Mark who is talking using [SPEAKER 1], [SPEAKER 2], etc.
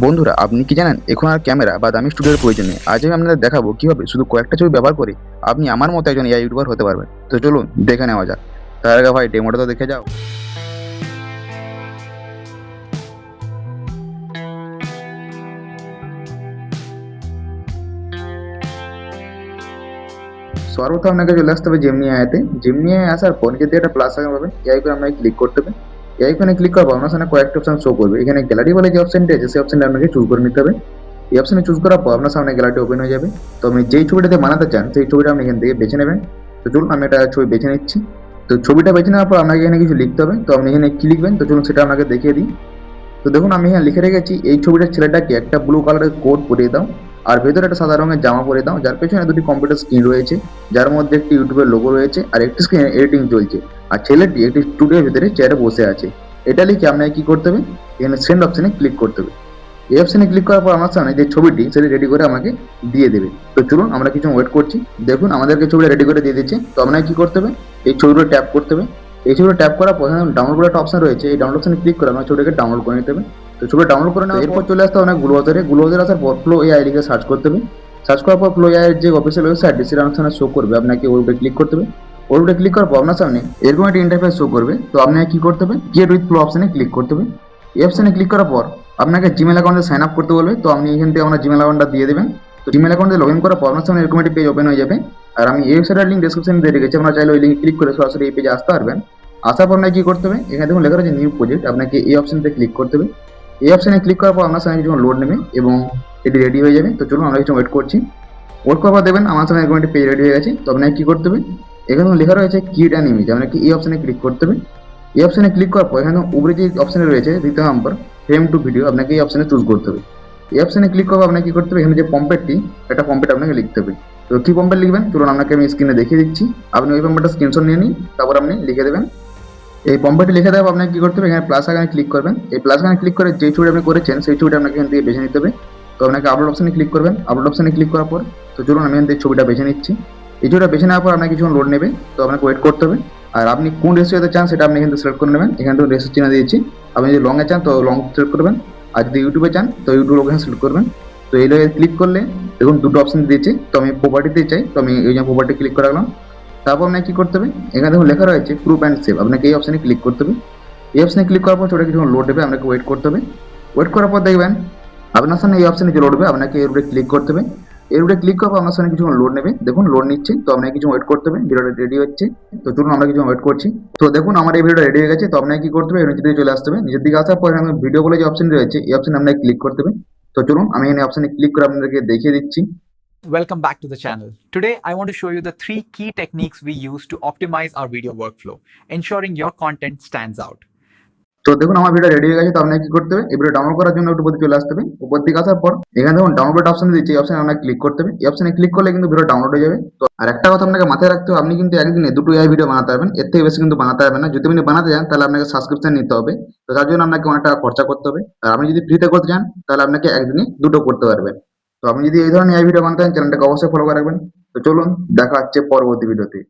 [SPEAKER 1] বন্ধুরা, আপনি কি জানেন এখন আর ক্যামেরা বা দামি স্টুডিওর প্রয়োজন নেই। আজ আমি আপনাদের দেখাবো কিভাবে শুধু কয়েকটা ছবি ব্যবহার করে আপনি আমার মতো একজন এআই ইউটিউবার হতে পারবেন। তো চলুন দেখে নেওয়া যাক। তার আগে ভাই ডেমোটা তো দেখে যাও। সর্বপ্রথম আপনাকে চলে আসতে হবে জেমিনি আইতে। জেমিনি আই আসার পর নিচে একটা প্লাস আইকন পাবেন, এই আইকনে আপনাকে ক্লিক করতে হবে। এই আইকনে ক্লিক করার পর আপনার সামনে কয়েকটা অপশন শো করবে। এখানে গ্যালারি বলে যে অপশনটি আছে সেই অপশনটা আপনাকে চুজ করে নিতে হবে। এই অপশনে চুজ করার পর আপনার সামনে গ্যালারিটি ওপেন হয়ে যাবে। তো আপনি যেই ছবিটাতে বানাতে চান সেই ছবিটা আপনি এখান থেকে বেছে নেবেন। তো চলুন আমি একটা ছবি বেছে নিচ্ছি। তো ছবিটা বেছে নেওয়ার পর আপনাকে এখানে কিছু লিখতে হবে। তো আপনি এখানে কি লিখবেন, তো চলুন সেটা আপনাকে দেখিয়ে দিই। তো দেখুন আমি এখানে লিখে রেখেছি, এই ছবিটার ছেলেটাকে একটা ব্লু কালারের কোট পরিয়ে দাও, আর ভেতরে একটা সাদা রঙের জামা পরে দাও, যার পেছনে দুটি কম্পিউটার স্ক্রিন রয়েছে, যার মধ্যে একটি ইউটিউবের লোগো রয়েছে আর একটি স্ক্রিনে এডিটিং চলছে, আর ছেলেটি একটি স্টুডিওর ভিতরে চেয়ারে বসে আছে। এটা লিখে আপনাকে কি করতে হবে, এখানে সেন্ড অপশনে ক্লিক করতে হবে। এই অপশনে ক্লিক করার পর আমার সামনে যে ছবিটি সেটি রেডি করে আমাকে দিয়ে দেবে। তো চলুন আমরা কিছু ওয়েট করছি। দেখুন আমাদেরকে ছবিটা রেডি করে দিয়ে দিচ্ছে। তো আপনাকে কি করতে হবে, এই ছবিটা ট্যাপ করতে হবে। এই ছবিটা ট্যাপ করার পর ডাউনলোড করার একটা অপশন রয়েছে, এই ডাউনলোড অপশনে ক্লিক করে আমার ছবিটাকে ডাউনলোড করে নিতে হবে। তো ছবিটা ডাউনলোড করে নেওয়ার এরপর চলে আসতে হবে আপনার গুলো বাজারে আসার পর ফ্লো এআই লিখে সার্চ করতে হবে। সার্চ করার পর ফ্লো এআই এর যে অফিসিয়াল ওয়েবসাইট সেটা আমার সামনে শো করবে, আপনাকে ওর উপরে ক্লিক করতে হবে। ওর উপরে ক্লিক করার পর আপনার সামনে এরকম একটা ইন্টারফেস শো করবে। তো আপনাকে কি করতে হবে, গেট উইথ ফ্লো অপশনে ক্লিক করতে হবে। এই অপশনে ক্লিক করার পর আপনাকে জিমেল অ্যাকাউন্টে সাইন আপ করতে বলবে। তো আপনি এখান থেকে আপনার জিমেল অ্যাকাউন্টটা দিয়ে দেবেন। তো জিমেল অ্যাকাউন্টে লগ ইন করার পর আপনার সামনে এরকম একটি পেজ ওপেন হয়ে যাবে। আর আমি এই ওয়েবসাইটের লিঙ্ক ডেসক্রিপশনে দিয়ে রেখেছি, আপনারা চাইলে ওই লিঙ্কে ক্লিক করে সরাসরি এই পেজে আসতে পারবেন। আসার পর আপনাকে কি করতে হবে, এখানে দেখুন লেখা রয়েছে নিউ প্রজেক্ট, আপনাকে এই অপশনতে ক্লিক করতে হবে। এই অপশনে ক্লিক করার পর আপনার সামনে কিছুক্ষণ লোড নেবে এবং এটি রেডি হয়ে যাবে। তো চলুন আমরা কিছু ওয়েট করছি। ওয়েট করার পর দেবেন আমার সামনে এরকম একটি পেজ রেডি হয়ে গেছে। তো আপনাকে কি করতে হবে, এখানে লেখা রয়েছে ক্রিয়েট অ্যান ইমেজ, আপনাকে এই অপশনে ক্লিক করতে হবে। এই অপশনে ক্লিক করার পর এখানে উপরে যে অপশনে রয়েছে দ্বিতীয় নম্বর ফ্রেম টু ভিডিও, আপনাকে এই অপশনে চুজ করতে হবে। এই অপশনে ক্লিক করবো আপনাকে কি করতে হবে, এখানে যে পম্পেটটি একটা পম্পেট আপনাকে লিখতে হবে। তো কি পম্পেট লিখবেন চলুন আপনাকে আমি স্ক্রিনে দেখিয়ে দিচ্ছি। আপনি ওই পম্পেটটা স্ক্রিনশট নিয়ে নিন, তারপর আপনি লিখে দেবেন। এই পম্পেটটি লিখে দেওয়া আপনাকে কি করতে হবে, এখানে প্লাস আইকনে ক্লিক করবেন। এই প্লাস আইকনে ক্লিক করে যে ছবিটা আপনি করেছেন সেই ছবিটা আপনাকে এখান থেকে বেছে নিতে হবে। তো আপনাকে আপলোড অপশনে ক্লিক করবেন। আপলোড অপশনে ক্লিক করার পর তো চলুন আমি এখান থেকে ছবিটা বেছে নিচ্ছি। এই ছবিটা বেছে নেওয়ার পর আপনাকে কিছুক্ষণ লোড নেবে। তো আপনাকে ওয়েট করতে হবে। আর আপনি কোন রেশিওতে চান সেটা আপনি এখান থেকে সিলেক্ট করে নেবেন। এখানে তো রেশিও চিহ্ন দিয়েছি, আপনি যদি লং এ চান তো লং সিলেক্ট করবেন, আর যদি ইউটিউবে চান তো ইউটিউব ওখানে সিলেক্ট করবেন। তো এই লোকে ক্লিক করলে দেখুন দুটো অপশন দিয়েছি। তো আমি প্রপার্টিতে চাই, তো আমি এই যে প্রপার্টি ক্লিক করে রাখলাম। তারপর আপনাকে কি করতে হবে, এখানে দেখুন লেখা রয়েছে প্রুফ অ্যান্ড সেভ, আপনাকে এই অপশনে ক্লিক করতে হবে। এই অপশনে ক্লিক করার পর ছোটো কিছুক্ষণ লোড দেবে, আপনাকে ওয়েট করতে হবে। ওয়েট করার পর দেখবেন আপনার সামনে এই অপশনে যে লোড হবে, আপনাকে এর উপরে ক্লিক করতে হবে। এর উপরে ক্লিক করার পর আপনার সামনে কিছুক্ষণ লোড নেবে, দেখুন লোড নিচ্ছে। তো আপনাকে কিছু ওয়েট করতে হবে, ভিডিওটা রেডি হচ্ছে। তো চলুন আমরা কিছু ওয়েট করছি। তো দেখুন আমার এই ভিডিওটা রেডি হয়ে গেছে। তো আপনাকে কি করতে হবে, নিচের দিকে চলে আসতে হবে। নিচের দিকে আসার পর এখানে ভিডিও বলে যে অপশন রয়েছে এই অপশনে আপনাকে ক্লিক করতে হবে। তো চলুন আমি এখানে অপশনে ক্লিক করে আপনাদেরকে দেখিয়ে দিচ্ছি।
[SPEAKER 2] Welcome back to the channel. Today, I want to show you the 3 key techniques we use to optimize our video workflow, ensuring your content stands out.
[SPEAKER 1] তো দেখুন আমার ভিডিও রেডি হয়ে গেছে। তো আপনাকে কি করতে হবে, এই ভিডিও ডাউনলোড করার জন্য একটু উপর দিকে চলে আসতে হবে। উপর দিকে আসার পর এখানে দেখুন ডাউনলোড অপশন দিচ্ছে, এই অপশনে আপনাকে ক্লিক করতে হবে। এই অপশনে ক্লিক করলে কিন্তু ভিডিও ডাউনলোড হয়ে যাবে। তো আর একটা কথা আপনাকে মাথায় রাখতে হবে, আপনি কিন্তু একদিনে দুটো এআই ভিডিও বানাতে পারবেন, এর থেকে বেশি কিন্তু বানাতে পারবেন না। যদি আপনি বানাতে চান তাহলে আপনাকে সাবস্ক্রিপশন নিতে হবে। তো তার জন্য আপনাকে অনেক টাকা খরচা করতে হবে। আর আপনি যদি ফ্রিতে করতে চান তাহলে আপনাকে একদিনে দুটো করতে পারবেন। তো আপনি যদি এই ধরনের এআই ভিডিও বানাতে চান চ্যানেলটাকে অবশ্যই ফলো করে রাখবেন। তো চলুন দেখা হচ্ছে পরবর্তী ভিডিওতে।